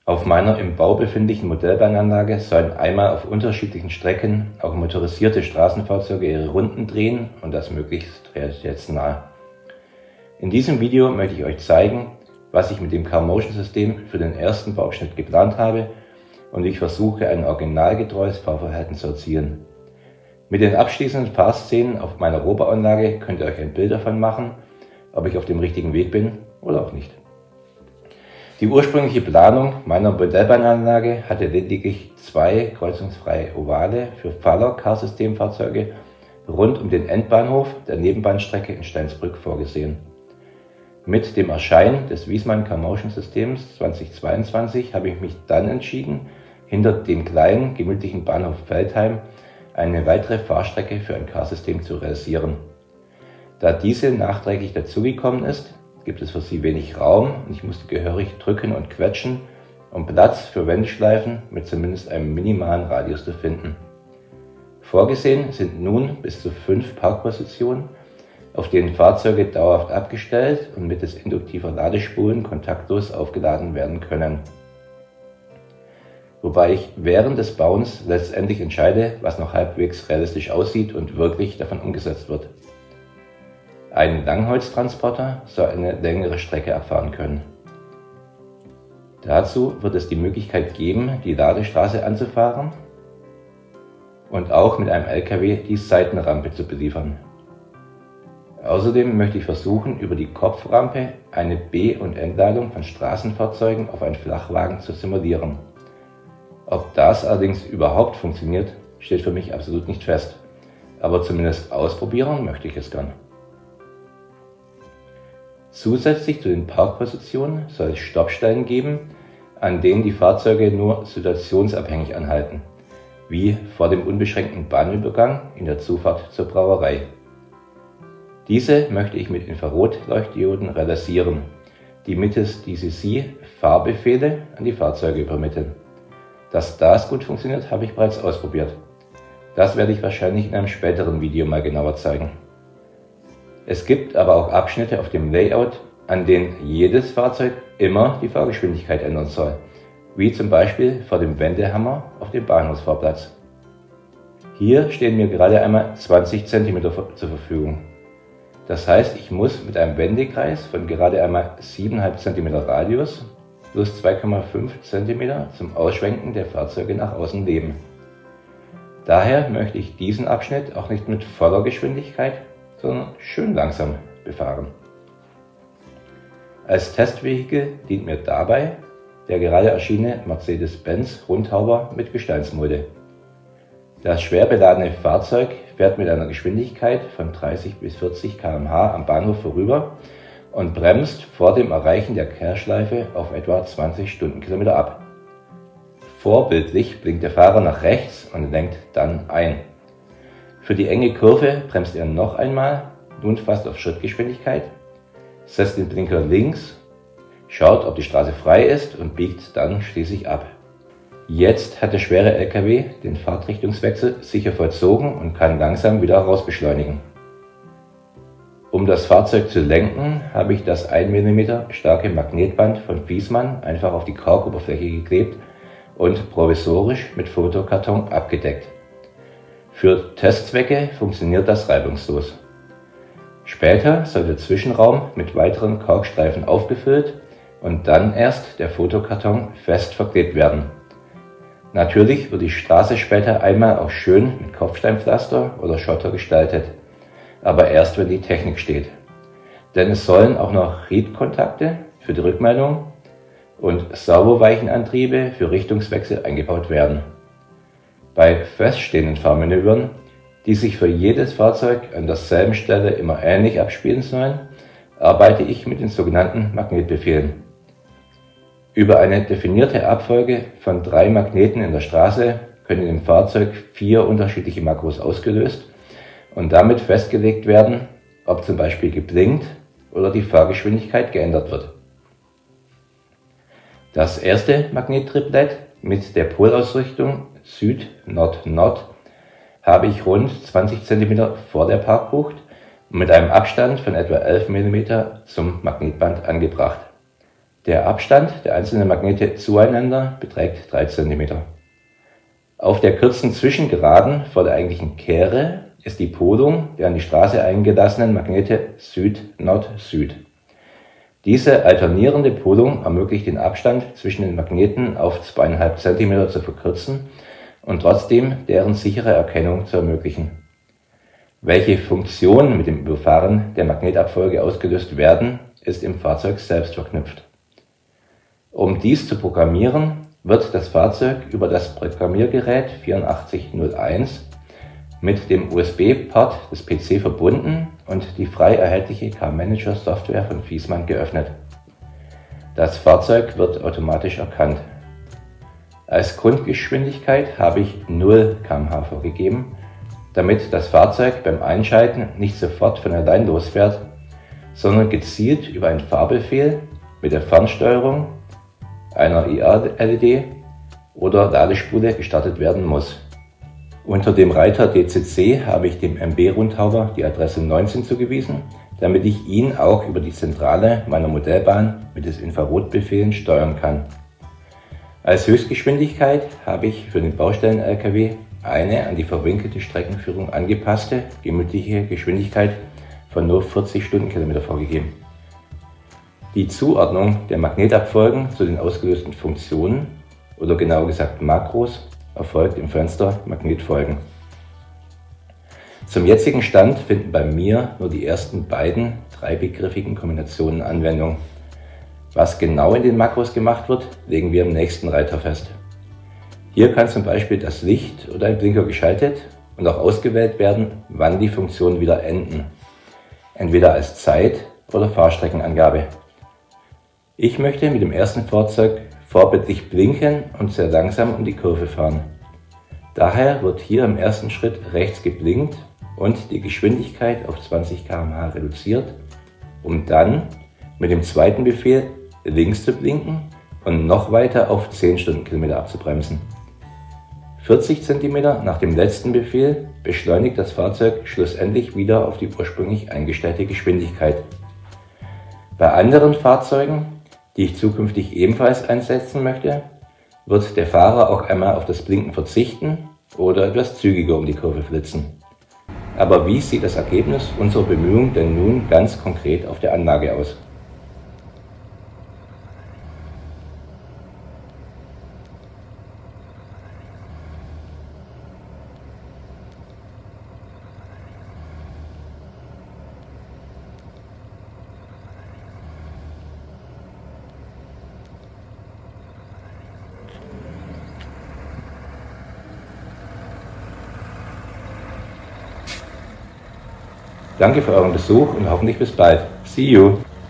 Auf meiner im Bau befindlichen Modellbahnanlage sollen einmal auf unterschiedlichen Strecken auch motorisierte Straßenfahrzeuge ihre Runden drehen und das möglichst realitätsnah. In diesem Video möchte ich euch zeigen, was ich mit dem Car-Motion-System für den ersten Bauabschnitt geplant habe und ich versuche, ein originalgetreues Fahrverhalten zu erzielen. Mit den abschließenden Fahrszenen auf meiner Rohbauanlage könnt ihr euch ein Bild davon machen, ob ich auf dem richtigen Weg bin oder auch nicht. Die ursprüngliche Planung meiner Modellbahnanlage hatte lediglich 2 kreuzungsfreie Ovale für Faller-Car-Systemfahrzeuge rund um den Endbahnhof der Nebenbahnstrecke in Steinsbrück vorgesehen. Mit dem Erscheinen des Wiesmann Car-Motion-Systems 2022 habe ich mich dann entschieden, hinter dem kleinen, gemütlichen Bahnhof Veltheim eine weitere Fahrstrecke für ein Car-System zu realisieren. Da diese nachträglich dazugekommen ist, gibt es für sie wenig Raum und ich musste gehörig drücken und quetschen, um Platz für Wendeschleifen mit zumindest einem minimalen Radius zu finden. Vorgesehen sind nun bis zu 5 Parkpositionen, auf denen Fahrzeuge dauerhaft abgestellt und mittels induktiver Ladespulen kontaktlos aufgeladen werden können. Wobei ich während des Bauens letztendlich entscheide, was noch halbwegs realistisch aussieht und wirklich davon umgesetzt wird. Ein Langholztransporter soll eine längere Strecke abfahren können. Dazu wird es die Möglichkeit geben, die Ladestraße anzufahren und auch mit einem LKW die Seitenrampe zu beliefern. Außerdem möchte ich versuchen, über die Kopframpe eine B- und Entladung von Straßenfahrzeugen auf einen Flachwagen zu simulieren. Ob das allerdings überhaupt funktioniert, steht für mich absolut nicht fest, aber zumindest ausprobieren möchte ich es gern. Zusätzlich zu den Parkpositionen soll es Stoppstellen geben, an denen die Fahrzeuge nur situationsabhängig anhalten, wie vor dem unbeschränkten Bahnübergang in der Zufahrt zur Brauerei. Diese möchte ich mit Infrarotleuchtdioden realisieren, die mittels DCC Fahrbefehle an die Fahrzeuge übermitteln. Dass das gut funktioniert, habe ich bereits ausprobiert. Das werde ich wahrscheinlich in einem späteren Video mal genauer zeigen. Es gibt aber auch Abschnitte auf dem Layout, an denen jedes Fahrzeug immer die Fahrgeschwindigkeit ändern soll, wie zum Beispiel vor dem Wendehammer auf dem Bahnhofsvorplatz. Hier stehen mir gerade einmal 20 cm zur Verfügung. Das heißt, ich muss mit einem Wendekreis von gerade einmal 7,5 cm Radius plus 2,5 cm zum Ausschwenken der Fahrzeuge nach außen leben. Daher möchte ich diesen Abschnitt auch nicht mit voller Geschwindigkeit, sondern schön langsam befahren. Als Testvehikel dient mir dabei der gerade erschienene Mercedes-Benz Rundhauber mit Gesteinsmulde. Das schwer beladene Fahrzeug fährt mit einer Geschwindigkeit von 30 bis 40 km/h am Bahnhof vorüber und bremst vor dem Erreichen der Kehrschleife auf etwa 20 Stundenkilometer ab. Vorbildlich blinkt der Fahrer nach rechts und lenkt dann ein. Für die enge Kurve bremst er noch einmal, nun fast auf Schrittgeschwindigkeit, setzt den Blinker links, schaut, ob die Straße frei ist und biegt dann schließlich ab. Jetzt hat der schwere LKW den Fahrtrichtungswechsel sicher vollzogen und kann langsam wieder rausbeschleunigen. Um das Fahrzeug zu lenken, habe ich das 1 mm starke Magnetband von Wiesmann einfach auf die Korkoberfläche geklebt und provisorisch mit Fotokarton abgedeckt. Für Testzwecke funktioniert das reibungslos. Später soll der Zwischenraum mit weiteren Korkstreifen aufgefüllt und dann erst der Fotokarton fest verklebt werden. Natürlich wird die Straße später einmal auch schön mit Kopfsteinpflaster oder Schotter gestaltet, aber erst wenn die Technik steht. Denn es sollen auch noch Riedkontakte für die Rückmeldung und Servoweichenantriebe für Richtungswechsel eingebaut werden. Bei feststehenden Fahrmanövern, die sich für jedes Fahrzeug an derselben Stelle immer ähnlich abspielen sollen, arbeite ich mit den sogenannten Magnetbefehlen. Über eine definierte Abfolge von 3 Magneten in der Straße können im Fahrzeug 4 unterschiedliche Makros ausgelöst und damit festgelegt werden, ob zum Beispiel geblinkt oder die Fahrgeschwindigkeit geändert wird. Das erste Magnettriplett mit der Polausrichtung Süd-Nord-Nord habe ich rund 20 cm vor der Parkbucht und mit einem Abstand von etwa 11 mm zum Magnetband angebracht. Der Abstand der einzelnen Magnete zueinander beträgt 3 cm. Auf der kurzen Zwischengeraden vor der eigentlichen Kehre ist die Polung der an die Straße eingelassenen Magnete Süd-Nord-Süd. Diese alternierende Polung ermöglicht den Abstand zwischen den Magneten auf 2,5 cm zu verkürzen und trotzdem deren sichere Erkennung zu ermöglichen. Welche Funktionen mit dem Überfahren der Magnetabfolge ausgelöst werden, ist im Fahrzeug selbst verknüpft. Um dies zu programmieren, wird das Fahrzeug über das Programmiergerät 8401 mit dem USB-Port des PC verbunden und die frei erhältliche Car-Manager-Software von Viessmann geöffnet. Das Fahrzeug wird automatisch erkannt. Als Grundgeschwindigkeit habe ich 0 km/h vorgegeben, damit das Fahrzeug beim Einschalten nicht sofort von allein losfährt, sondern gezielt über einen Fahrbefehl mit der Fernsteuerung, einer IR-LED oder Ladespule gestartet werden muss. Unter dem Reiter DCC habe ich dem MB-Rundhauber die Adresse 19 zugewiesen, damit ich ihn auch über die Zentrale meiner Modellbahn mittels Infrarotbefehlen steuern kann. Als Höchstgeschwindigkeit habe ich für den Baustellen-LKW eine an die verwinkelte Streckenführung angepasste gemütliche Geschwindigkeit von nur 40 Stundenkilometer vorgegeben. Die Zuordnung der Magnetabfolgen zu den ausgelösten Funktionen, oder genauer gesagt Makros, erfolgt im Fenster Magnetfolgen. Zum jetzigen Stand finden bei mir nur die ersten beiden dreibegriffigen Kombinationen Anwendung. Was genau in den Makros gemacht wird, legen wir im nächsten Reiter fest. Hier kann zum Beispiel das Licht oder ein Blinker geschaltet und auch ausgewählt werden, wann die Funktionen wieder enden. Entweder als Zeit- oder Fahrstreckenangabe. Ich möchte mit dem ersten Fahrzeug vorbildlich blinken und sehr langsam um die Kurve fahren. Daher wird hier im ersten Schritt rechts geblinkt und die Geschwindigkeit auf 20 km/h reduziert, um dann mit dem zweiten Befehl links zu blinken und noch weiter auf 10 Stundenkilometer abzubremsen. 40 cm nach dem letzten Befehl beschleunigt das Fahrzeug schlussendlich wieder auf die ursprünglich eingestellte Geschwindigkeit. Bei anderen Fahrzeugen, die ich zukünftig ebenfalls einsetzen möchte, wird der Fahrer auch einmal auf das Blinken verzichten oder etwas zügiger um die Kurve flitzen. Aber wie sieht das Ergebnis unserer Bemühungen denn nun ganz konkret auf der Anlage aus? Danke für euren Besuch und hoffentlich bis bald. See you!